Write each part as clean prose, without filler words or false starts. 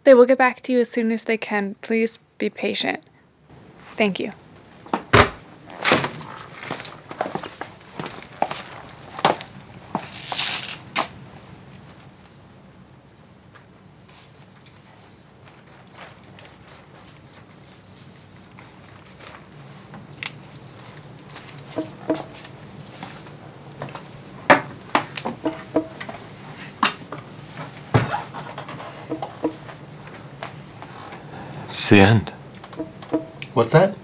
They will get back to you as soon as they can. Please be patient. Thank you. It's the end. What's that?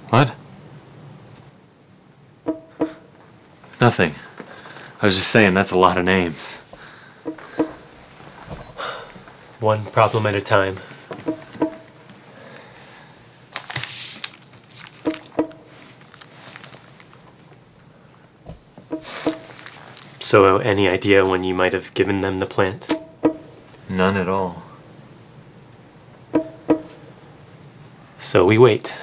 What? Nothing. I was just saying that's a lot of names. One problem at a time. So, any idea when you might have given them the plant? None at all. So we wait.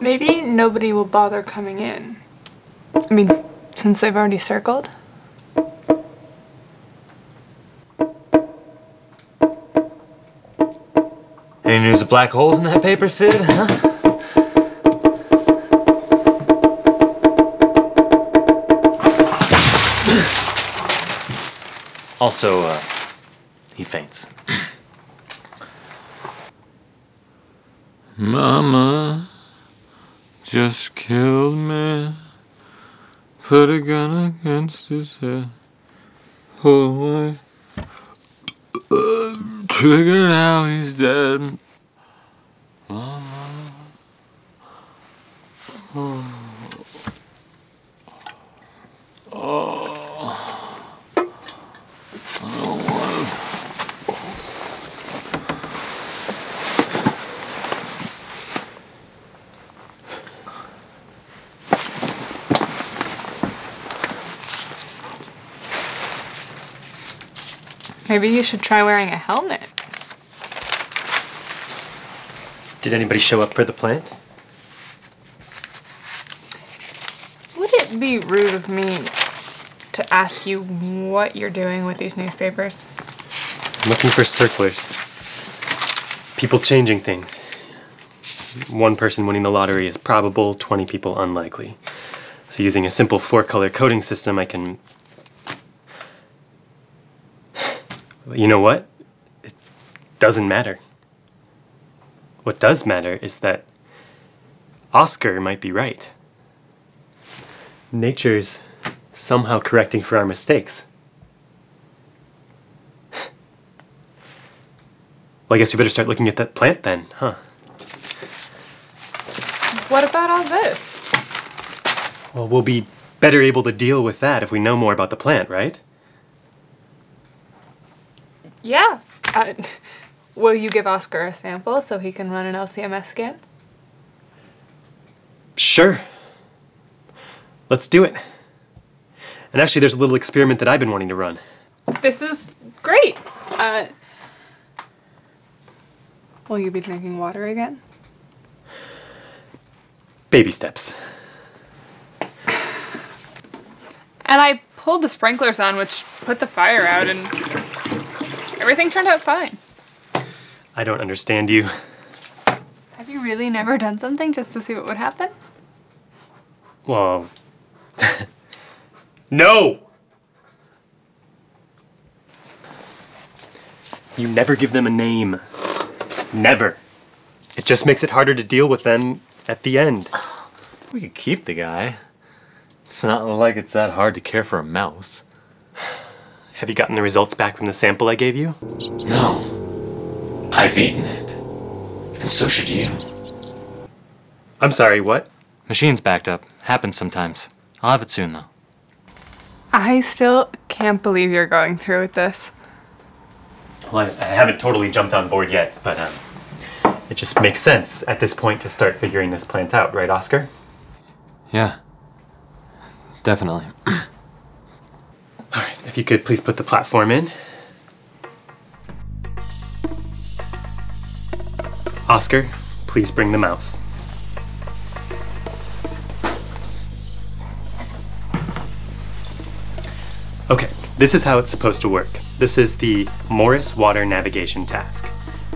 Maybe nobody will bother coming in. I mean, since they've already circled. Any news of black holes in that paper, Sid? Huh? Also, he faints. Mama just killed me. Put a gun against his head. Pull my trigger, now he's dead. Mama. Oh. Maybe you should try wearing a helmet. Did anybody show up for the plant? Would it be rude of me to ask you what you're doing with these newspapers? I'm looking for circlers. People changing things. One person winning the lottery is probable, 20 people unlikely. So using a simple 4-color coding system, I can... You know what? It doesn't matter. What does matter is that Oscar might be right. Nature's somehow correcting for our mistakes. Well, I guess we better start looking at that plant then, huh? What about all this? Well, we'll be better able to deal with that if we know more about the plant, right? Yeah. Will you give Oscar a sample so he can run an LCMS scan? Sure. Let's do it. And actually, there's a little experiment that I've been wanting to run. This is great. Will you be drinking water again? Baby steps. And I pulled the sprinklers on, which put the fire out, and everything turned out fine. I don't understand you. Have you really never done something just to see what would happen? Well... No! You never give them a name. Never. It just makes it harder to deal with them at the end. We could keep the guy. It's not like it's that hard to care for a mouse. Have you gotten the results back from the sample I gave you? No. I've eaten it. And so should you. I'm sorry, what? Machine's backed up. Happens sometimes. I'll have it soon, though. I still can't believe you're going through with this. Well, I haven't totally jumped on board yet, but it just makes sense at this point to start figuring this plant out, right, Oscar? Yeah. Definitely. All right, if you could please put the platform in. Oscar, please bring the mouse. Okay, This is how it's supposed to work. This is the Morris water navigation task.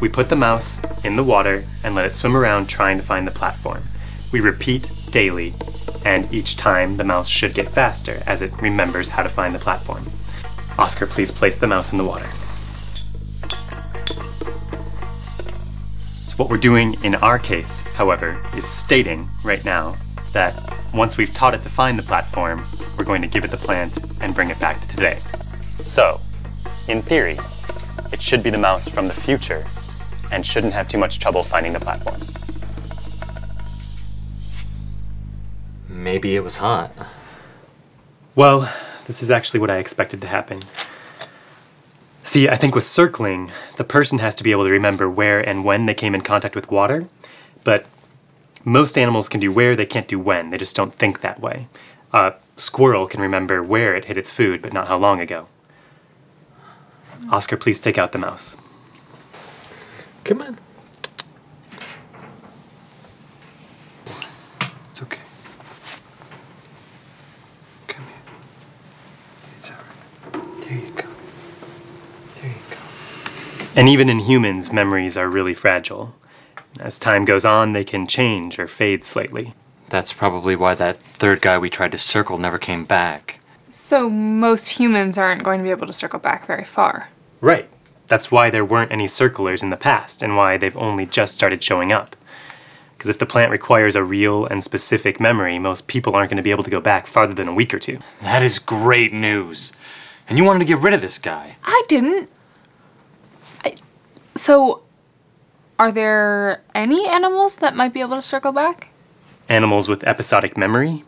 We put the mouse in the water and let it swim around trying to find the platform. We repeat daily, and each time the mouse should get faster as it remembers how to find the platform. Oscar, please place the mouse in the water. So what we're doing in our case, however, is stating right now that once we've taught it to find the platform, we're going to give it the plant and bring it back to today. So, in theory, it should be the mouse from the future and shouldn't have too much trouble finding the platform. Maybe it was hot. Well, this is actually what I expected to happen. See, I think with circling, the person has to be able to remember where and when they came in contact with water, but most animals can do where, they can't do when. They just don't think that way. A squirrel can remember where it hit its food, but not how long ago. Oscar, please take out the mouse. Come on. It's okay. Come here. It's all right. There you go. There you go. And even in humans, memories are really fragile. As time goes on, they can change or fade slightly. That's probably why that third guy we tried to circle never came back. So most humans aren't going to be able to circle back very far. Right. That's why there weren't any circlers in the past, and why they've only just started showing up. Because if the plant requires a real and specific memory, most people aren't going to be able to go back farther than a week or two. That is great news. And you wanted to get rid of this guy. I didn't. So, are there any animals that might be able to circle back? Animals with episodic memory?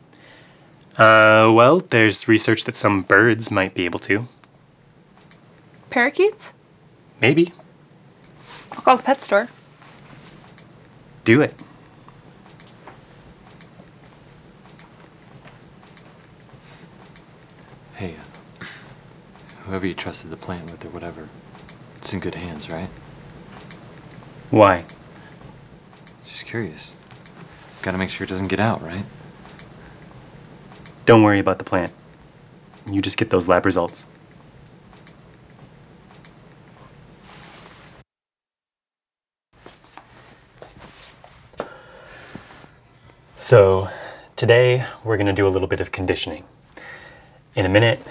Well, there's research that some birds might be able to. Parakeets? Maybe. I'll call the pet store. Do it. Hey, whoever you trusted the plant with or whatever, it's in good hands, right? Why? Just curious. Gotta make sure it doesn't get out, right? Don't worry about the plant. You just get those lab results. So, today we're going to do a little bit of conditioning. In a minute,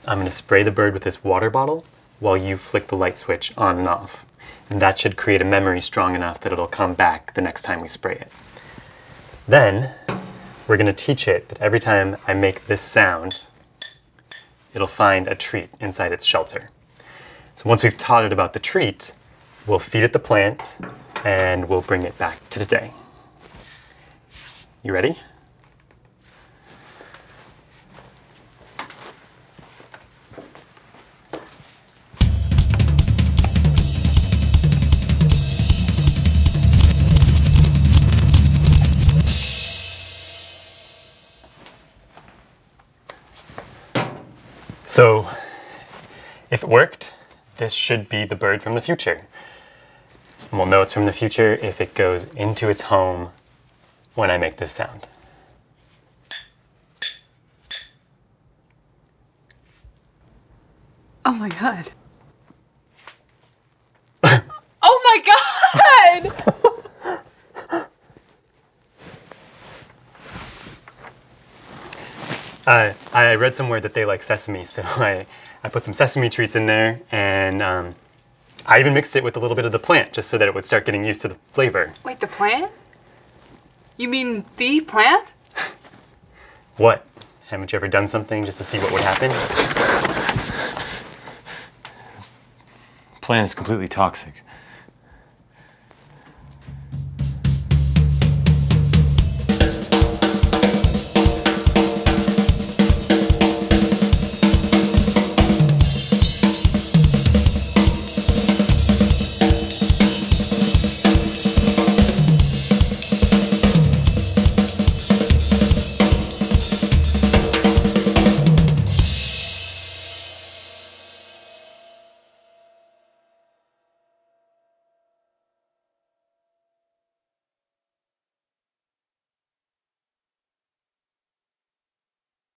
I'm going to spray the bird with this water bottle while you flick the light switch on and off. And that should create a memory strong enough that it'll come back the next time we spray it. Then, we're going to teach it that every time I make this sound, it'll find a treat inside its shelter. So once we've taught it about the treat, we'll feed it the plant and we'll bring it back to today. You ready? So, if it worked, this should be the bird from the future. And we'll know it's from the future if it goes into its home when I make this sound. Oh my god. Oh my god! I read somewhere that they like sesame, so I put some sesame treats in there, and I even mixed it with a little bit of the plant, just so that it would start getting used to the flavor. Wait, the plant? You mean the plant? What? Haven't you ever done something just to see what would happen? Plant is completely toxic.